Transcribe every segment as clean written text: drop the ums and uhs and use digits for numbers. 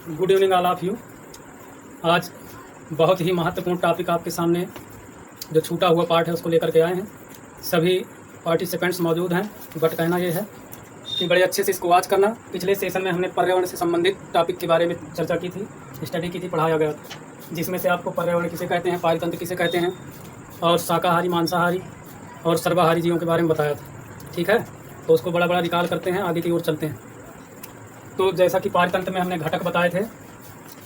Good evening all of you. आज बहुत ही महत्वपूर्ण टॉपिक आपके सामने जो छूटा हुआ पार्ट है उसको लेकर के आए हैं। सभी पार्टिसिपेंट्स मौजूद हैं, बट कहना ये है कि बड़े अच्छे से इसको वॉच करना। पिछले सेशन में हमने पर्यावरण से संबंधित टॉपिक के बारे में चर्चा की थी, स्टडी की थी, पढ़ाया गया था, जिसमें से आपको पर्यावरण किसे कहते हैं, पारितंत्र किसे कहते हैं और शाकाहारी, मांसाहारी और सर्वाहारी जीवों के बारे में बताया था। ठीक है, तो उसको बड़ा बड़ा निकाल करते हैं, आगे की ओर चलते हैं। तो जैसा कि पारितंत्र में हमने घटक बताए थे,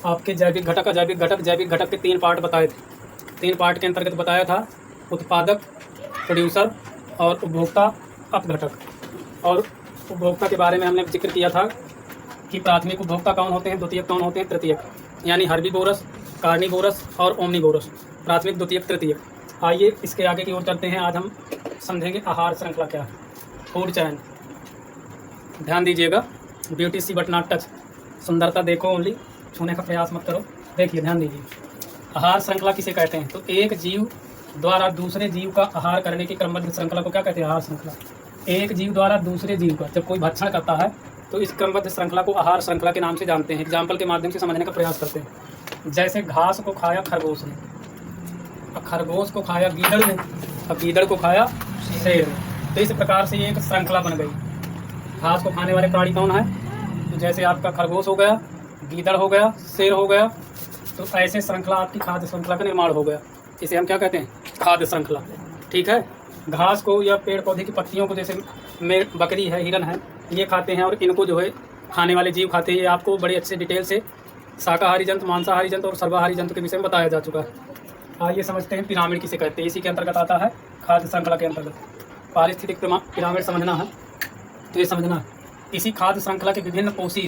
आपके जैविक घटक, अजैविक घटक, जैविक घटक के 3 पार्ट बताए थे। 3 पार्ट के अंतर्गत बताया था उत्पादक, प्रोड्यूसर और उपभोक्ता अपघटक। और उपभोक्ता के बारे में हमने जिक्र किया था कि प्राथमिक उपभोक्ता कौन होते हैं, द्वितीयक कौन होते हैं, तृतीयक, यानी हर्बीवोरस, कार्निवोरस और ओमनीवोरस। प्राथमिक, द्वितीयक, तृतीयक। आइए इसके आगे की ओर चलते हैं। आज हम समझेंगे आहार श्रृंखला क्या है, फूड चैन। ध्यान दीजिएगा, beauty see but not touch. सुंदरता देखो ओनली, छूने का प्रयास मत करो। देखिए, ध्यान दीजिए, आहार श्रृंखला किसे कहते हैं। तो एक जीव द्वारा दूसरे जीव का आहार करने की क्रमबद्ध श्रृंखला को क्या कहते हैं, आहार श्रृंखला। एक जीव द्वारा दूसरे जीव का जब कोई भक्षण करता है तो इस क्रमबद्ध श्रृंखला को आहार श्रृंखला के नाम से जानते हैं। एग्जाम्पल के माध्यम से समझने का प्रयास करते हैं। जैसे घास को खाया खरगोश ने, और खरगोश को खाया गीदड़ ने, और गीदड़ को खाया शेर ने। तो इस प्रकार से ये एक श्रृंखला बन गई। घास को खाने वाले प्राणी कौन है, तो जैसे आपका खरगोश हो गया, गीदड़ हो गया, शेर हो गया। तो ऐसे श्रृंखला आपकी खाद्य श्रृंखला का निर्माण हो गया। इसे हम क्या कहते हैं, खाद्य श्रृंखला। ठीक है, घास को या पेड़ पौधे की पत्तियों को, जैसे बकरी है, हिरन है, ये खाते हैं और इनको जो है खाने वाले जीव खाते हैं। ये आपको बड़ी अच्छे डिटेल से शाकाहारी जंतु, मांसाहारी जंतु और सर्वाहारी जंतु के विषय में बताया जा चुका है। आइए समझते हैं पिरामिड किसे कहते हैं। इसी के अंतर्गत आता है, खाद्य श्रृंखला के अंतर्गत। पारिस्थितिक पिरामिड समझना है तो ये समझना है, इसी खाद्य श्रृंखला के विभिन्न पोषी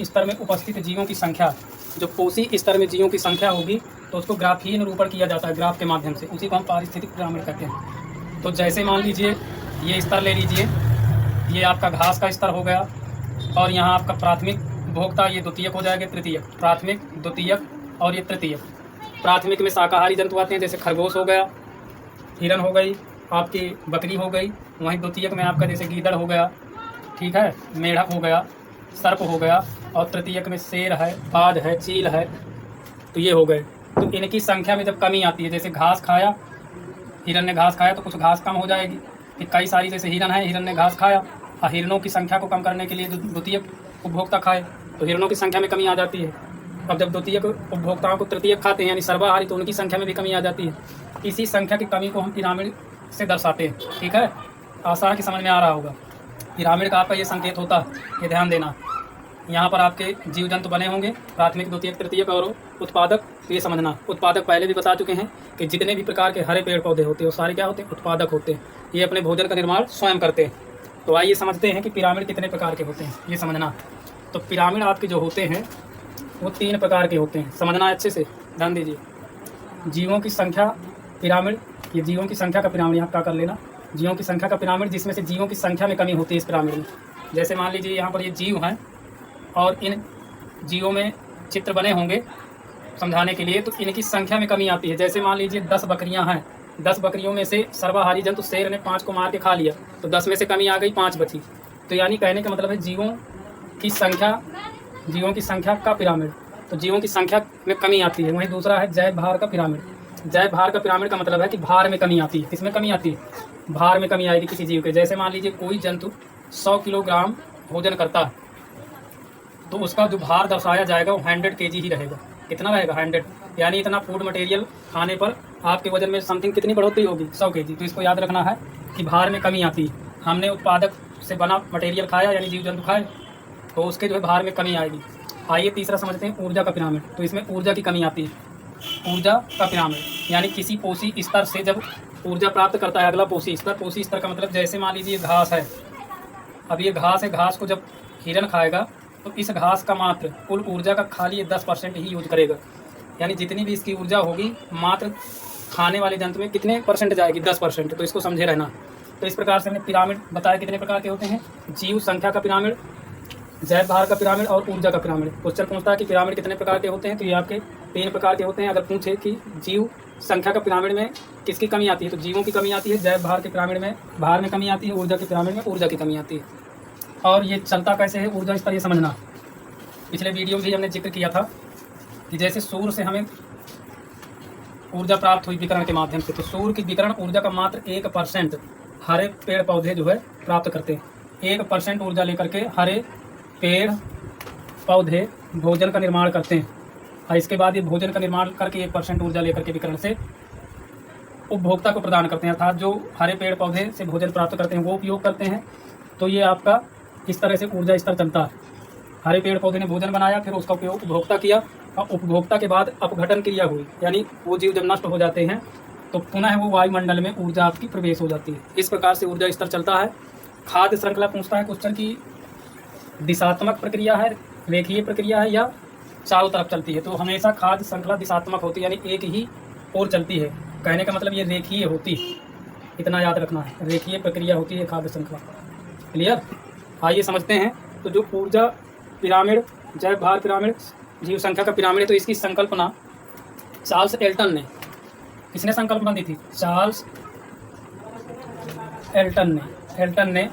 स्तर में उपस्थित जीवों की संख्या, जो पोषी स्तर में जीवों की संख्या होगी तो उसको ग्राफीय निरूपण किया जाता है, ग्राफ के माध्यम से। उसी को हम पारिस्थितिक पिरामिड कहते हैं। तो जैसे मान लीजिए, ये स्तर ले लीजिए, ये आपका घास का स्तर हो गया, और यहाँ आपका प्राथमिक उपभोक्ता, ये द्वितीयक हो जाएगा, तृतीयक, प्राथमिक, द्वितीयक और ये तृतीयक। प्राथमिक में शाकाहारी जंतु आते हैं, जैसे खरगोश हो गया, हिरन हो गई, आपकी बकरी हो गई। वहीं द्वितीयक में आपका जैसे गीदड़ हो गया, ठीक है, मेढक हो गया, सर्प हो गया, और तृतीयक में शेर है, बाज है, चील है। तो ये हो गए। तो इनकी संख्या में जब कमी आती है, जैसे घास खाया, हिरन ने घास खाया तो कुछ घास कम हो जाएगी। कि कई सारी जैसे हिरन है, हिरन ने घास खाया, और हिरनों की संख्या को कम करने के लिए द्वितीयक उपभोक्ता खाए तो हिरनों की संख्या में कमी आ जाती है। अब जब द्वितीयक उपभोक्ताओं को तृतीयक खाते हैं, यानी सर्वाहारी, तो उनकी संख्या में भी कमी आ जाती है। इसी संख्या की कमी को हम पिरामिड से दर्शाते हैं। ठीक है, आसान की समझ में आ रहा होगा। पिरामिड का आपका ये संकेत होता है, ये ध्यान देना। यहाँ पर आपके जीव जंतु बने होंगे, प्राथमिक, द्वितीयक, तृतीयक और उत्पादक। तो ये समझना, उत्पादक पहले भी बता चुके हैं कि जितने भी प्रकार के हरे पेड़ पौधे होते हैं वो सारे क्या होते हैं, उत्पादक होते हैं। ये अपने भोजन का निर्माण स्वयं करते हैं। तो आइए समझते हैं कि पिरामिड कितने प्रकार के होते हैं, ये समझना। तो पिरामिड आपके जो होते हैं वो 3 प्रकार के होते हैं, समझना अच्छे से, ध्यान दीजिए। जीवों की संख्या पिरामिड, ये जीवों की संख्या का पिरामिड यहाँ क्या कर लेना, जीवों की संख्या का पिरामिड, जिसमें से जीवों की संख्या में कमी होती है इस पिरामिड में। जैसे मान लीजिए यहाँ पर ये जीव हैं और इन जीवों में चित्र बने होंगे समझाने के लिए, तो इनकी संख्या में कमी आती है। जैसे मान लीजिए 10 बकरियां हैं, 10 बकरियों में से सर्वाहारी जंतु शेर ने 5 को मार के खा लिया, तो 10 में से कमी आ गई, 5 बची। तो यानी कहने का मतलब है जीवों की संख्या का पिरामिड, तो जीवों की संख्या में कमी आती है। वहीं दूसरा है जैव भार का पिरामिड। जैव भार का पिरामिड का मतलब है कि भार में कमी आती है। किसमें कमी आती है, भार में कमी आएगी किसी जीव के। जैसे मान लीजिए कोई जंतु 100 किलोग्राम भोजन करता है तो उसका जो भार दर्शाया जाएगा वो 100 kg ही रहेगा। कितना रहेगा, 100, यानी इतना फूड मटेरियल खाने पर आपके वजन में समथिंग कितनी बढ़ोतरी होगी, 100 kg। तो इसको याद रखना है कि भार में कमी आती है। हमने उत्पादक से बना मटेरियल खाया, यानी जीव जंतु खाए, तो उसके जो है भार में कमी आएगी। आइए तीसरा समझते हैं, ऊर्जा का पिरामिड। तो इसमें ऊर्जा की कमी आती है। ऊर्जा का पिरामिड यानी किसी पोषी स्तर से जब ऊर्जा प्राप्त करता है अगला पोषी स्तर। पोषी स्तर का मतलब जैसे मान लीजिए घास है, अब ये घास है, घास को जब हिरन खाएगा तो इस घास का मात्र कुल ऊर्जा का खाली ये 10% ही यूज करेगा। यानी जितनी भी इसकी ऊर्जा होगी मात्र खाने वाले जंतु में कितने परसेंट जाएगी, 10%। तो इसको समझे रहना। तो इस प्रकार से हमने पिरामिड बताया कितने प्रकार के होते हैं, जीव संख्या का पिरामिड, जैव भार का पिरामिड और ऊर्जा का पिरामिड। क्वेश्चन पूछता है कि पिरामिड कितने प्रकार के होते हैं, तो ये आपके 3 प्रकार के होते हैं। अगर पूछे कि जीव संख्या का पिरामिड में किसकी कमी आती है, तो जीवों की कमी आती है, जैव भार के पिरामिड में भार में कमी आती है, ऊर्जा के पिरामिड में ऊर्जा की कमी आती है। और ये चलता कैसे है ऊर्जा स्तर, ये समझना। पिछले वीडियो में भी हमने जिक्र किया था कि जैसे सूर्य से हमें ऊर्जा प्राप्त हुई विकिरण के माध्यम से, तो सूर्य की विकिरण ऊर्जा का मात्र 1% हरे पेड़ पौधे जो है प्राप्त करते हैं। 1% ऊर्जा लेकर के हरे पेड़ पौधे भोजन का निर्माण करते हैं, और इसके बाद ये भोजन का निर्माण करके 1% ऊर्जा लेकर के विकिरण से उपभोक्ता को प्रदान करते हैं, अर्थात जो हरे पेड़ पौधे से भोजन प्राप्त करते हैं वो उपयोग करते हैं। तो ये आपका इस तरह से ऊर्जा स्तर चलता है। हरे पेड़ पौधे ने भोजन बनाया, फिर उसका उपयोग उपभोक्ता किया, और उपभोक्ता के बाद अपघटन क्रिया हुई, यानी वो जीव जब नष्ट हो जाते हैं तो पुनः वो वायुमंडल में ऊर्जा आपकी प्रवेश हो जाती है। इस प्रकार से ऊर्जा स्तर चलता है। खाद्य श्रृंखला पूछता है क्वेश्चन की दिशात्मक प्रक्रिया है, रेखीय प्रक्रिया है, या चारों तरफ चलती है। तो हमेशा खाद्य श्रृंखला दिशात्मक होती है, यानी एक ही ओर चलती है। कहने का मतलब ये रेखीय होती है, इतना याद रखना है, रेखीय प्रक्रिया होती है खाद्य श्रृंखला। क्लियर? आइए समझते हैं। तो जो ऊर्जा पिरामिड, जैव भार पिरामिड, जीव संख्या का पिरामिड है, तो इसकी संकल्पना चार्ल्स एल्टन ने, किसने संकल्पना दी थी? चार्ल्स एल्टन ने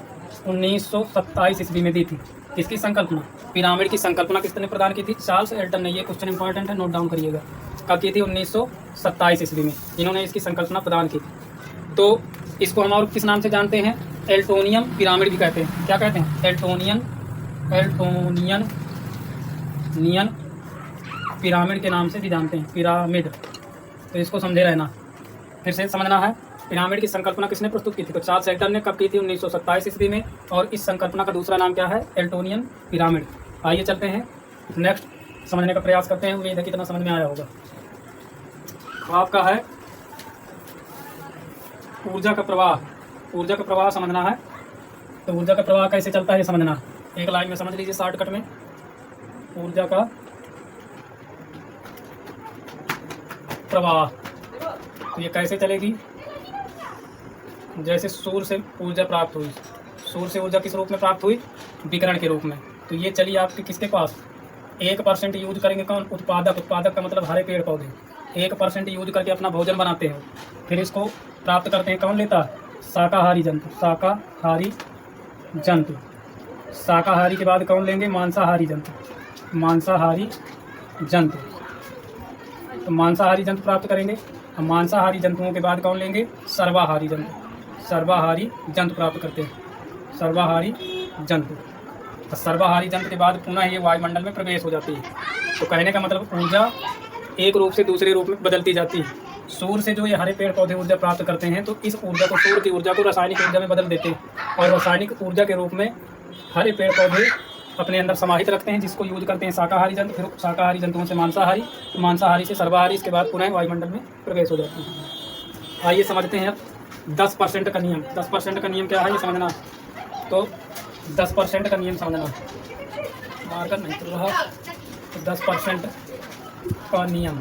1927 ईस्वी में दी थी। किसकी संकल्पना? पिरामिड की संकल्पना किसने प्रदान की थी? चार्ल्स एल्टन ने। ये क्वेश्चन इंपॉर्टेंट है, नोट डाउन करिएगा। कब की थी? 1927 ईस्वी में इन्होंने इसकी संकल्पना प्रदान की थी। तो इसको हम और किस नाम से जानते हैं? एल्टोनियन पिरामिड भी कहते हैं। क्या कहते हैं? एल्टोनियन पिरामिड के नाम से भी जानते हैं, पिरामिड। तो इसको समझे रहना, फिर से समझना है। पिरामिड की संकल्पना किसने प्रस्तुत की थी? तो चार्ल्स एल्टन ने। कब की थी? 1927 ईस्वी में। और इस संकल्पना का दूसरा नाम क्या है? एल्टोनियन पिरामिड। आइए चलते हैं नेक्स्ट, समझने का प्रयास करते हैं। उम्मीद है कितना समझ में आया होगा। तो आपका है ऊर्जा का प्रवाह। ऊर्जा का प्रवाह समझना है। तो ऊर्जा का प्रवाह कैसे चलता है ये समझना है। एक लाइन में समझ लीजिए शॉर्टकट में। ऊर्जा का प्रवाह तो ये कैसे चलेगी? जैसे सूर्य से ऊर्जा प्राप्त हुई, सूर्य से ऊर्जा किस रूप में प्राप्त हुई? विकिरण के रूप में। तो ये चली आपके किसके पास? 1% यूज करेंगे कौन? उत्पादक। उत्पादक का मतलब हरे पेड़ पौधे। 1% यूज करके अपना भोजन बनाते हैं, फिर इसको प्राप्त करते हैं। कौन लेता है? शाकाहारी जंतु। शाकाहारी जंतु। शाकाहारी के बाद कौन लेंगे? मांसाहारी जंतु। मांसाहारी जंतु। तो मांसाहारी जंतु प्राप्त करेंगे। और मांसाहारी जंतुओं के बाद कौन लेंगे? सर्वाहारी जंतु। सर्वाहारी जंतु प्राप्त करते हैं। सर्वाहारी जंतु। और सर्वाहारी जंतु के बाद पुनः ये वायुमंडल में प्रवेश हो जाती है। तो कहने का मतलब ऊर्जा एक रूप से दूसरे रूप में बदलती जाती है। सूर्य से जो ये हरे पेड़ पौधे ऊर्जा प्राप्त करते हैं, तो इस ऊर्जा को, सूर्य की ऊर्जा को रासायनिक ऊर्जा में बदल देते हैं, और रासायनिक ऊर्जा के रूप में हरे पेड़ पौधे अपने अंदर समाहित रखते हैं, जिसको यूज करते हैं शाकाहारी जंतु। फिर शाकाहारी जंतुओं से मांसाहारी, मांसाहारी से सर्वाहारी, इसके बाद पुनः वायुमंडल में प्रवेश हो जाती है। आइए समझते हैं 10% का नियम। 10% का नियम क्या है ये समझना। तो 10% का नियम समझना, मार्कर नहीं चल रहा। तो 10% का नियम,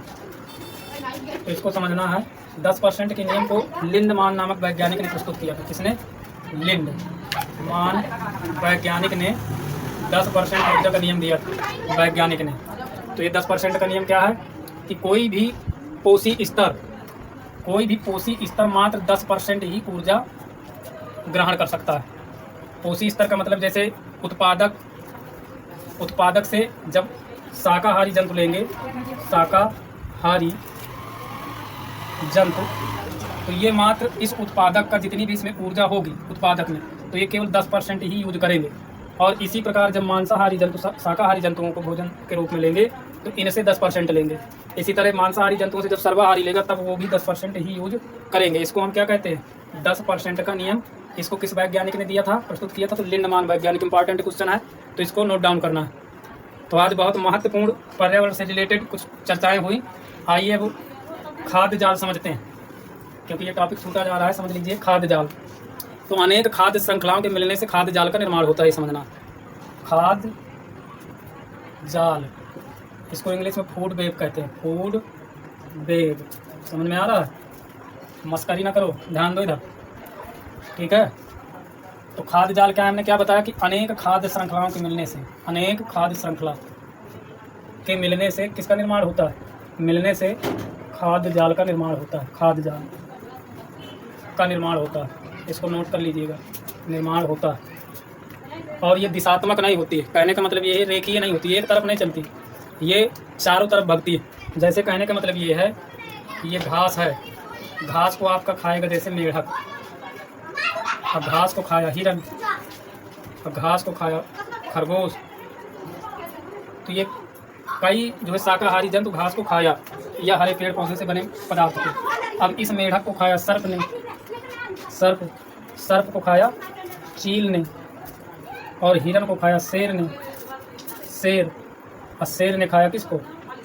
तो इसको समझना है। 10% के नियम को लिंडमान नामक वैज्ञानिक ने प्रस्तुत किया था। किसने? लिंडमान वैज्ञानिक ने 10% ऊर्जा का नियम दिया था, वैज्ञानिक ने। तो ये 10% का नियम क्या है कि कोई भी पोषी स्तर मात्र 10% ही ऊर्जा ग्रहण कर सकता है। पोषी स्तर का मतलब जैसे उत्पादक से जब शाकाहारी जंतु लेंगे, शाकाहारी जंतु, तो ये मात्र इस उत्पादक का जितनी भी इसमें ऊर्जा होगी उत्पादक में, तो ये केवल 10% ही यूज करेंगे। और इसी प्रकार जब मांसाहारी जंतु शाकाहारी जंतुओं को भोजन के रूप में लेंगे तो इनसे 10% लेंगे। इसी तरह मांसाहारी जंतुओं से जब सर्वाहारी लेगा तब वो भी 10% ही यूज करेंगे। इसको हम क्या कहते हैं? 10% का नियम। इसको किस वैज्ञानिक ने दिया था, प्रस्तुत किया था? तो लिंडमान वैज्ञानिक। इंपॉर्टेंट क्वेश्चन है, तो इसको नोट डाउन करना है। तो आज बहुत महत्वपूर्ण पर्यावरण से रिलेटेड कुछ चर्चाएँ हुई। आइए अब खाद्य जाल समझते हैं, क्योंकि ये टॉपिक छूटा जा रहा है। समझ लीजिए खाद्य जाल। तो अनेक खाद्य श्रृंखलाओं के मिलने से खाद्य जाल का निर्माण होता है, समझना। खाद्य जाल, इसको इंग्लिश में फूड वेब कहते हैं। फूड वेब, समझ में आ रहा है? मस्करी ना करो, ध्यान दो इधर, ठीक है। तो खाद्य जाल क्या है? हमने क्या बताया कि अनेक खाद्य श्रृंखलाओं के मिलने से, अनेक खाद्य श्रृंखला के मिलने से किसका निर्माण होता है? मिलने से खाद्य जाल का निर्माण होता है। खाद्य जाल का निर्माण होता है, इसको नोट कर लीजिएगा। निर्माण होता है। और ये दिशात्मक नहीं होती है। कहने का मतलब ये है रेखीय नहीं होती, एक तरफ नहीं चलती, ये चारों तरफ भगती है। जैसे कहने का मतलब ये है, ये घास है, घास को आपका खाएगा जैसे मेढक, अब घास को खाया हिरन, अब घास को खाया खरगोश, तो ये कई जो है शाकाहारी जंतु घास को खाया या हरे पेड़ पौधे से बने पदार्थ को। अब इस मेढक को खाया सर्प ने, सर्प को खाया चील ने, और हिरन को खाया शेर ने, और शेर ने खाया किसको?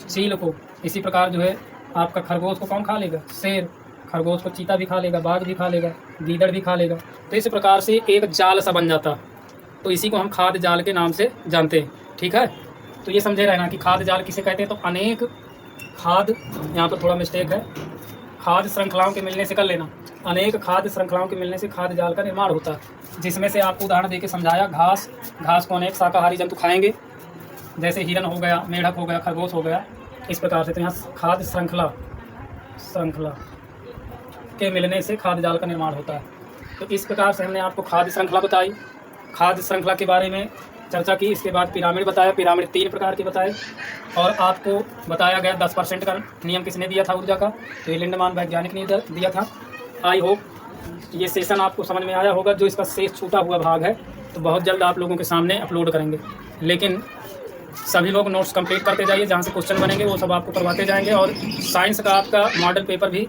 चील को। इसी प्रकार जो है आपका खरगोश को कौन खा लेगा? शेर। खरगोश को चीता भी खा लेगा, बाघ भी खा लेगा, गीदड़ भी खा लेगा। तो इस प्रकार से एक जाल सा बन जाता, तो इसी को हम खाद्य जाल के नाम से जानते हैं। ठीक है, तो ये समझे रहना कि खाद्य जाल किसे कहते हैं। तो अनेक खाद्य, यहाँ पर थोड़ा मिस्टेक है, खाद्य श्रृंखलाओं के मिलने से कर लेना, अनेक खाद्य श्रृंखलाओं के मिलने से खाद्य जाल का निर्माण होता है, जिसमें से आपको उदाहरण देके समझाया, घास को अनेक शाकाहारी जंतु खाएंगे, जैसे हिरन हो गया, मेढक हो गया, खरगोश हो गया, इस प्रकार से। तो यहाँ खाद्य श्रृंखला के मिलने से खाद्य जाल का निर्माण होता है। तो इस प्रकार से हमने आपको खाद्य श्रृंखला बताई, खाद्य श्रृंखला के बारे में चर्चा की। इसके बाद पिरामिड बताया, पिरामिड 3 प्रकार के बताए, और आपको बताया गया 10% का नियम किसने दिया था ऊर्जा का? तो ये लिंडमान वैज्ञानिक ने दिया था। आई होप ये सेशन आपको समझ में आया होगा। जो इसका शेष छूटा हुआ भाग है तो बहुत जल्द आप लोगों के सामने अपलोड करेंगे, लेकिन सभी लोग नोट्स कंप्लीट करते जाइए, जहाँ से क्वेश्चन बनेंगे वो सब आपको करवाते जाएंगे। और साइंस का आपका मॉडल पेपर भी